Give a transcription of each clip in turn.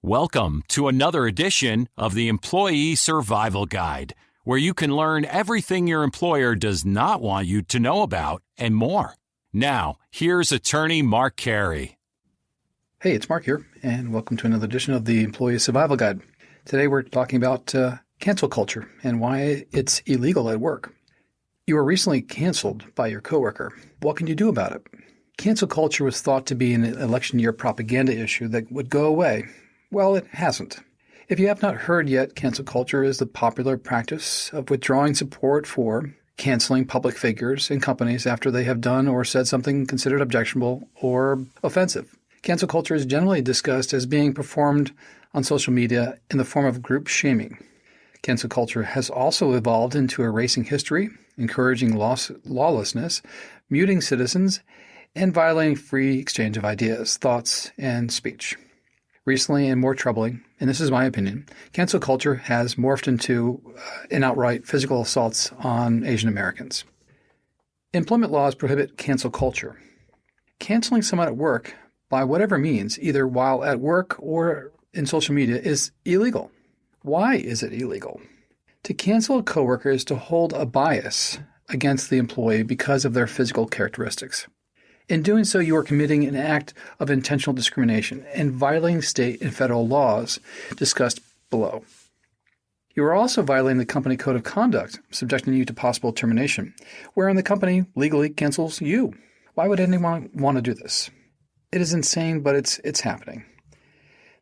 Welcome to another edition of the Employee Survival Guide, where you can learn everything your employer does not want you to know about and more. Now, here's attorney Mark Carey. Hey, it's Mark here, and welcome to another edition of the Employee Survival Guide. Today we're talking about cancel culture and why it's illegal at work. You were recently canceled by your coworker. What can you do about it? Cancel culture was thought to be an election year propaganda issue that would go away. Well, it hasn't. If you have not heard yet, cancel culture is the popular practice of withdrawing support for canceling public figures and companies after they have done or said something considered objectionable or offensive. Cancel culture is generally discussed as being performed on social media in the form of group shaming. Cancel culture has also evolved into erasing history, encouraging lawlessness, muting citizens, and violating free exchange of ideas, thoughts, and speech. Recently, and more troubling, and this is my opinion, cancel culture has morphed into an outright physical assaults on Asian Americans. Employment laws prohibit cancel culture. Canceling someone at work, by whatever means, either while at work or in social media, is illegal. Why is it illegal? To cancel a coworker is to hold a bias against the employee because of their physical characteristics. In doing so, you are committing an act of intentional discrimination and violating state and federal laws discussed below. You are also violating the company code of conduct, subjecting you to possible termination, wherein the company legally cancels you. Why would anyone want to do this? It is insane, but it's happening.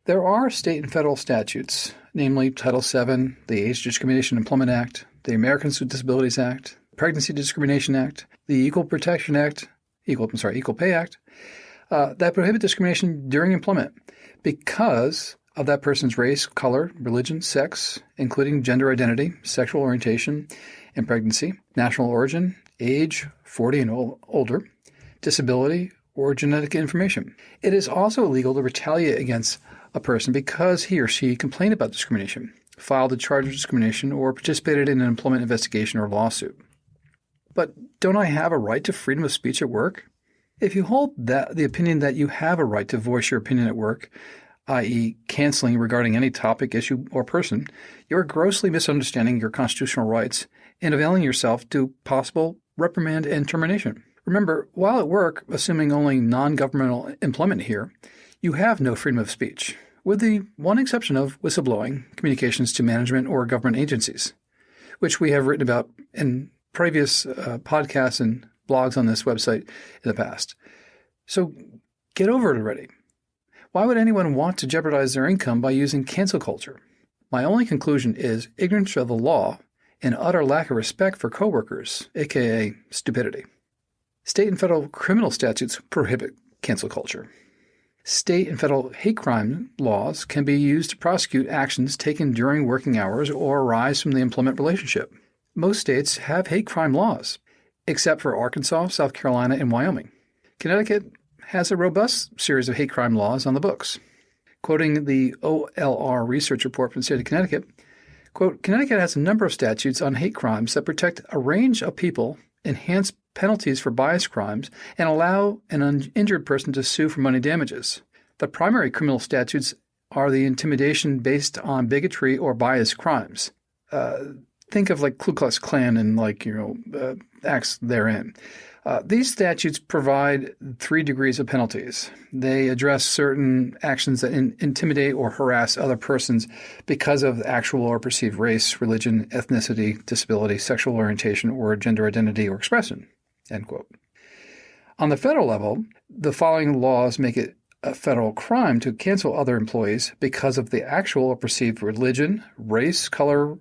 There are state and federal statutes, namely Title VII, the Age Discrimination Employment Act, the Americans with Disabilities Act, Pregnancy Discrimination Act, the Equal Protection Act, Equal Pay Act, that prohibit discrimination during employment because of that person's race, color, religion, sex, including gender identity, sexual orientation and pregnancy, national origin, age, 40 and older, disability, or genetic information. It is also illegal to retaliate against a person because he or she complained about discrimination, filed a charge of discrimination, or participated in an employment investigation or lawsuit. But don't I have a right to freedom of speech at work? If you hold the opinion that you have a right to voice your opinion at work, i.e. canceling regarding any topic, issue, or person, you are grossly misunderstanding your constitutional rights and availing yourself to possible reprimand and termination. Remember, while at work, assuming only non-governmental employment here, you have no freedom of speech, with the one exception of whistleblowing, communications to management or government agencies, which we have written about in previous podcasts and blogs on this website in the past. So get over it already. Why would anyone want to jeopardize their income by using cancel culture? My only conclusion is ignorance of the law and utter lack of respect for coworkers, aka stupidity. State and federal criminal statutes prohibit cancel culture. State and federal hate crime laws can be used to prosecute actions taken during working hours or arise from the employment relationship. Most states have hate crime laws, except for Arkansas, South Carolina, and Wyoming. Connecticut has a robust series of hate crime laws on the books. Quoting the OLR research report from the state of Connecticut, quote, Connecticut has a number of statutes on hate crimes that protect a range of people, enhance penalties for bias crimes, and allow an injured person to sue for money damages. The primary criminal statutes are the intimidation based on bigotry or bias crimes. Think of like Ku Klux Klan and acts therein. These statutes provide 3 degrees of penalties. They address certain actions that intimidate or harass other persons because of actual or perceived race, religion, ethnicity, disability, sexual orientation, or gender identity or expression, end quote. On the federal level, the following laws make it a federal crime to cancel other employees because of the actual or perceived religion, race, color,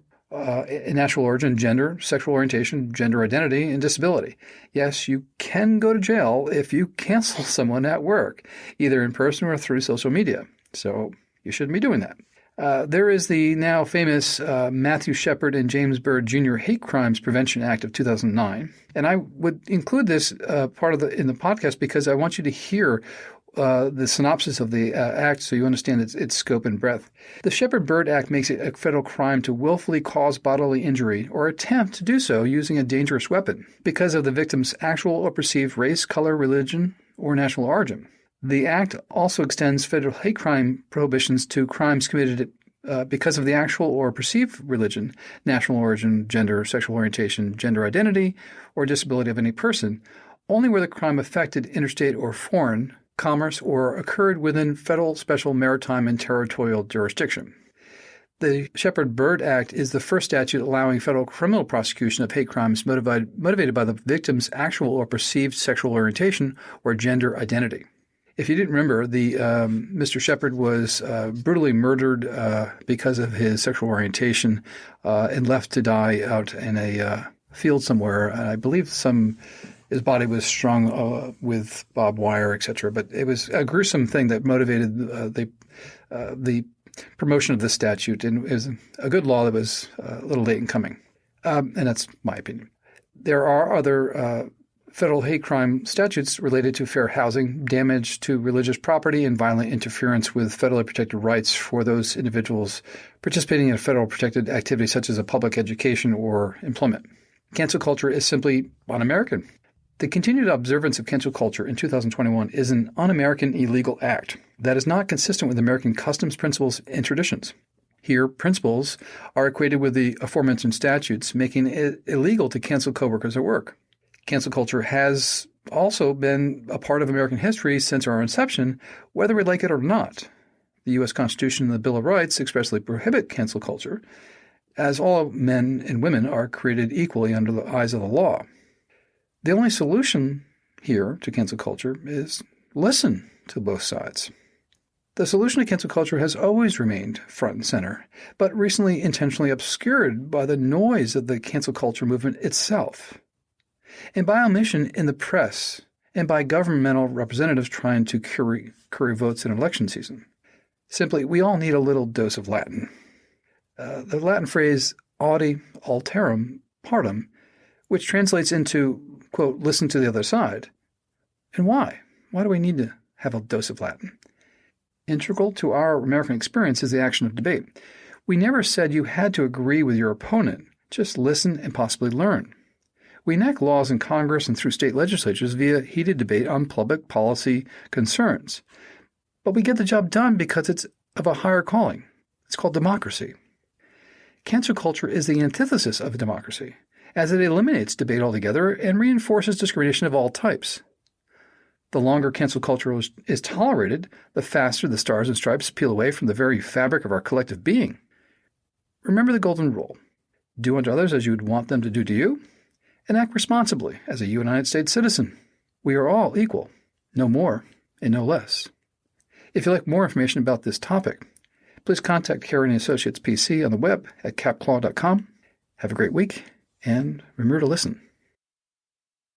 national origin, gender, sexual orientation, gender identity, and disability. Yes, you can go to jail if you cancel someone at work, either in person or through social media. So you shouldn't be doing that. There is the now famous Matthew Shepard and James Byrd Jr. Hate Crimes Prevention Act of 2009. And I would include this in the podcast because I want you to hear the synopsis of the act so you understand its scope and breadth. The Shepard-Byrd Act makes it a federal crime to willfully cause bodily injury or attempt to do so using a dangerous weapon because of the victim's actual or perceived race, color, religion, or national origin. The Act also extends federal hate crime prohibitions to crimes committed because of the actual or perceived religion, national origin, gender, sexual orientation, gender identity, or disability of any person, only where the crime affected interstate or foreign commerce or occurred within federal special maritime and territorial jurisdiction. The Shepard-Byrd Act is the first statute allowing federal criminal prosecution of hate crimes motivated by the victim's actual or perceived sexual orientation or gender identity. If you didn't remember, Mr. Shepard was brutally murdered because of his sexual orientation and left to die out in a field somewhere. And I believe his body was strung with barbed wire, etc. But it was a gruesome thing that motivated the promotion of this statute, and it was a good law that was a little late in coming. And that's my opinion. There are other federal hate crime statutes related to fair housing, damage to religious property, and violent interference with federally protected rights for those individuals participating in a federal protected activity such as a public education or employment. Cancel culture is simply un-American. The continued observance of cancel culture in 2021 is an un-American illegal act that is not consistent with American customs, principles, and traditions. Here, principles are equated with the aforementioned statutes, making it illegal to cancel coworkers at work. Cancel culture has also been a part of American history since our inception, whether we like it or not. The U.S. Constitution and the Bill of Rights expressly prohibit cancel culture, as all men and women are created equally under the eyes of the law. The only solution here to cancel culture is listen to both sides. The solution to cancel culture has always remained front and center, but recently intentionally obscured by the noise of the cancel culture movement itself, and by omission in the press, and by governmental representatives trying to curry votes in election season. Simply, we all need a little dose of Latin. The Latin phrase audi alterum partem, which translates into, quote, listen to the other side. And why? Why do we need to have a dose of Latin? Integral to our American experience is the action of debate. We never said you had to agree with your opponent. Just listen and possibly learn. We enact laws in Congress and through state legislatures via heated debate on public policy concerns. But we get the job done because it's of a higher calling. It's called democracy. Cancel culture is the antithesis of democracy, as it eliminates debate altogether and reinforces discrimination of all types. The longer cancel culture is tolerated, the faster the stars and stripes peel away from the very fabric of our collective being. Remember the golden rule. Do unto others as you would want them to do to you, and act responsibly as a United States citizen. We are all equal, no more and no less. If you'd like more information about this topic, please contact Carey & Associates PC on the web at capclaw.com. Have a great week, and remember to listen.